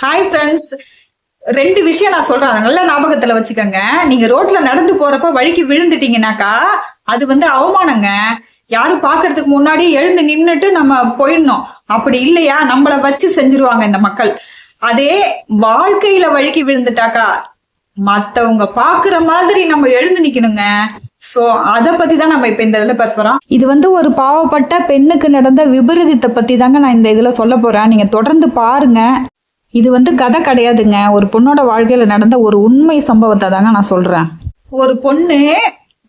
Hi friends. ரெண்டு விஷயம் நான் சொல்றேன், அதை நல்ல ஞாபகத்துல வச்சுக்கோங்க. நீங்க ரோட்ல நடந்து போறப்ப வழிக்கு விழுந்துட்டீங்கன்னாக்கா அது அவமானங்க. யாரும் பாக்குறதுக்கு முன்னாடி எழுந்து நின்னுட்டு நம்ம போயிடணும். அப்படி இல்லையா நம்மள வச்சு செஞ்சிருவாங்க இந்த மக்கள். அதே வாழ்க்கையில வழிக்கு விழுந்துட்டாக்கா மத்தவங்க பாக்குற மாதிரி நம்ம எழுந்து நிக்கணுங்க. சோ அத பத்தி தான் நம்ம இப்ப இந்த இதுல பேச போறோம். இது ஒரு பாவப்பட்ட பெண்ணுக்கு நடந்த விபரீதத்தை பத்தி தாங்க நான் இந்த இதுல சொல்ல போறேன். நீங்க தொடர்ந்து பாருங்க. இது கதை கிடையாதுங்க, ஒரு பொண்ணோட வாழ்க்கையில நடந்த ஒரு உண்மை சம்பவத்தை தாங்க நான் சொல்றேன். ஒரு பொண்ணு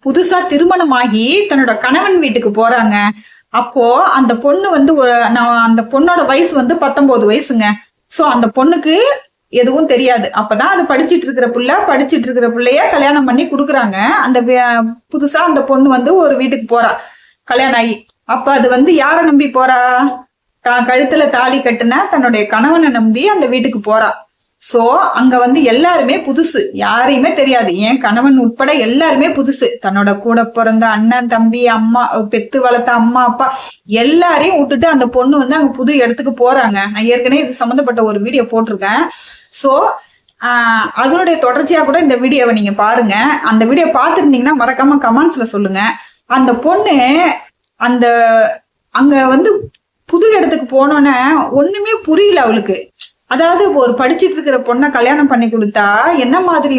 புதுசா திருமணமாகி தன்னோட கணவன் வீட்டுக்கு போறாங்க. அப்போ அந்த பொண்ணு அந்த பொண்ணோட வயசு 19 வயசுங்க. சோ அந்த பொண்ணுக்கு எதுவும் தெரியாது. அப்பதான் அது படிச்சிட்டு இருக்கிற பிள்ளைய கல்யாணம் பண்ணி குடுக்குறாங்க. அந்த புதுசா அந்த பொண்ணு ஒரு வீட்டுக்கு போறா கல்யாணம் ஆகி. அப்ப அது யார நம்பி போறா? தான் கழுத்துல தாலி கட்டுன தன்னுடைய கணவனை நம்பி அந்த வீட்டுக்கு போறா. சோ அங்க எல்லாருமே புதுசு, யாரையுமே தெரியாது. ஏன் கணவன் உட்பட எல்லாருமே புதுசு. தன்னோட கூட பிறந்த அண்ணன் தம்பி அம்மா பெத்து வளர்த்த அம்மா அப்பா எல்லாரையும் விட்டுட்டு அந்த பொண்ணு அங்க புது இடத்துக்கு போறாங்க. நான் ஏற்கனவே இது சம்பந்தப்பட்ட ஒரு வீடியோ போட்டிருக்கேன். சோ அதனுடைய தொடர்ச்சியா கூட இந்த வீடியோவை நீங்க பாருங்க. அந்த வீடியோ பார்த்துருந்தீங்கன்னா மறக்காம கமெண்ட்ஸ்ல சொல்லுங்க. அந்த பொண்ணு அங்க புது இடத்துக்கு போனோன்னே ஒண்ணுமே புரியல அவளுக்கு. அதாவது ஒரு படிச்சிட்டு இருக்கிற பொண்ணை கல்யாணம் பண்ணி கொடுத்தா என்ன மாதிரி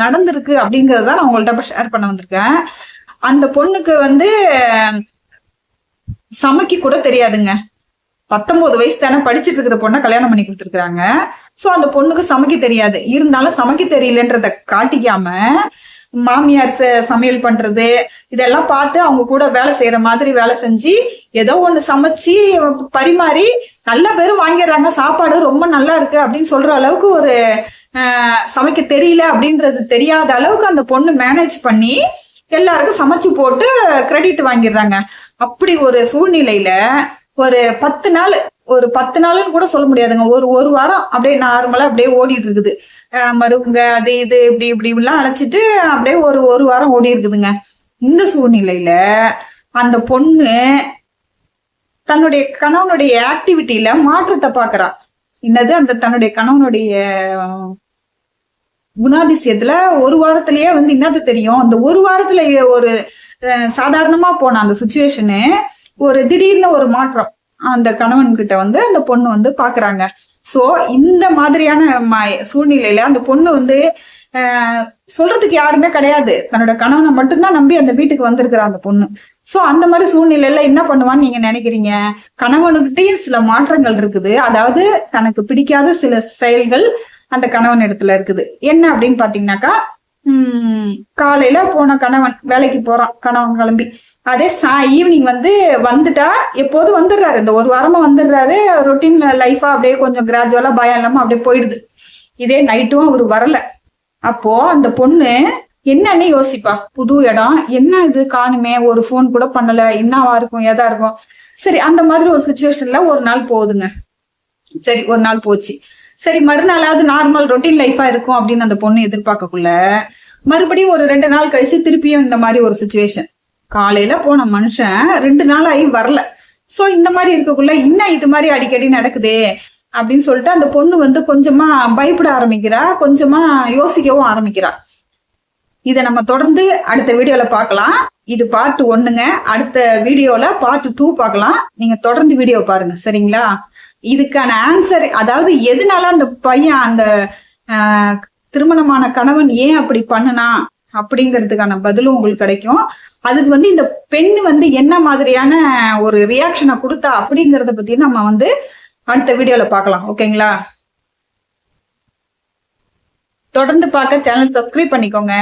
நடந்திருக்கு அப்படிங்கறத நான் உங்கள்ட்ட ஷேர் பண்ண வந்திருக்கேன். அந்த பொண்ணுக்கு சமைக்க கூட தெரியாதுங்க. 19 வயசு தானே, படிச்சிட்டு இருக்கிற பொண்ணை கல்யாணம் பண்ணி கொடுத்துருக்காங்க. சோ அந்த பொண்ணுக்கு சமைக்க தெரியாது. இருந்தாலும் சமைக்க தெரியலன்றத காட்டிக்காம மாமியார் சமையல் பண்றது இதெல்லாம் பார்த்து அவங்க கூட வேலை செய்யற மாதிரி வேலை செஞ்சு ஏதோ ஒண்ணு சமைச்சு பரிமாறி நல்ல பேரும் வாங்கிடுறாங்க. சாப்பாடு ரொம்ப நல்லா இருக்கு அப்படின்னு சொல்ற அளவுக்கு ஒரு சமைக்க தெரியல அப்படின்றது தெரியாத அளவுக்கு அந்த பொண்ணு மேனேஜ் பண்ணி எல்லாருக்கும் சமைச்சு போட்டு கிரெடிட் வாங்கிடுறாங்க. அப்படி ஒரு சூழ்நிலையில ஒரு 10 நாள்னு கூட சொல்ல முடியாதுங்க, ஒரு வாரம் அப்படியே நார்மலா அப்படியே ஓடிட்டு இருக்குது. மருவுங்க அது இது இப்படிலாம் அழைச்சிட்டு அப்படியே ஒரு வாரம் ஓடி இருக்குதுங்க. இந்த சூழ்நிலையில அந்த பொண்ணு தன்னுடைய கணவனுடைய ஆக்டிவிட்டியில மாற்றத்தை பாக்குறா. என்னது தன்னுடைய கணவனுடைய குணாதிசயத்துல ஒரு வாரத்திலேயே என்னது தெரியும். அந்த ஒரு வாரத்துல ஒரு சாதாரணமா போன அந்த சுச்சுவேஷனு ஒரு திடீர்னு ஒரு மாற்றம் அந்த கணவன் கிட்ட அந்த பொண்ணு பாக்குறாங்க. சோ இந்த மாதிரியான சூழ்நிலையில அந்த பொண்ணு சொல்றதுக்கு யாருமே கிடையாது. தன்னோட கணவனை மட்டும்தான் நம்பி அந்த வீட்டுக்கு வந்திருக்கிற அந்த பொண்ணு. சோ அந்த மாதிரி சூழ்நிலையில என்ன பண்ணுவான்னு நீங்க நினைக்கிறீங்க? கணவனுக்கிட்டயும் சில மாற்றங்கள் இருக்குது. அதாவது தனக்கு பிடிக்காத சில செயல்கள் அந்த கணவன் இடத்துல இருக்குது. என்ன அப்படின்னு பாத்தீங்கன்னாக்கா, காலையில போன கணவன் வேலைக்கு போறான், கணவன் கிளம்பி அதே ஈவினிங் வந்துட்டா எப்போது வந்துடுறாரு. இந்த ஒரு வாரமா வந்துடுறாரு. ரொட்டீன் லைஃபா அப்படியே கொஞ்சம் கிராஜுவலா பயம் இல்லாம அப்படியே போயிடுது. இதே நைட்டும் அவரு வரல. அப்போ அந்த பொண்ணு என்னன்னு யோசிப்பா. புது இடம், என்ன இது காணுமே, ஒரு போன் கூட பண்ணல, என்னவா இருக்கும் எதா இருக்கும். சரி, அந்த மாதிரி ஒரு சுச்சுவேஷன்ல ஒரு நாள் போகுதுங்க. சரி, ஒரு நாள் போச்சு. சரி, மறுநாளாவது நார்மல் ரொட்டீன் லைஃபா இருக்கும் அப்படின்னு அந்த பொண்ணு எதிர்பார்க்கக்குள்ள மறுபடியும் ஒரு 2 நாள் கழிச்சு திருப்பியும் இந்த மாதிரி ஒரு சுச்சுவேஷன். காலையில போன மனுஷன் 2 நாள் ஆகி வரல. சோ இந்த மாதிரி இருக்கக்குள்ள இன்னும் இது மாதிரி அடிக்கடி நடக்குதே அப்படின்னு சொல்லிட்டு அந்த பொண்ணு கொஞ்சமா பயப்பட ஆரம்பிக்கிறா, கொஞ்சமா யோசிக்கவும் ஆரம்பிக்கிறா. இதை நம்ம தொடர்ந்து அடுத்த வீடியோல பார்க்கலாம். இது பார்ட் 1ங்க. அடுத்த வீடியோல பார்ட் 2 பார்க்கலாம். நீங்க தொடர்ந்து வீடியோ பாருங்க, சரிங்களா? இதுக்கான ஆன்சர், அதாவது எதனால அந்த பையன் அந்த திருமணமான கணவன் ஏன் அப்படி பண்ணனா அப்படிங்கிறதுக்கான பதிலும் உங்களுக்கு கிடைக்கும். அதுக்கு இந்த பெண்ணு என்ன மாதிரியான ஒரு ரியாக்ஷனை கொடுத்தா அப்படிங்கறத பத்தி நம்ம அடுத்த வீடியோல பார்க்கலாம். ஓகேங்களா? தொடர்ந்து பார்க்க சேனல் சப்ஸ்கிரைப் பண்ணிக்கோங்க.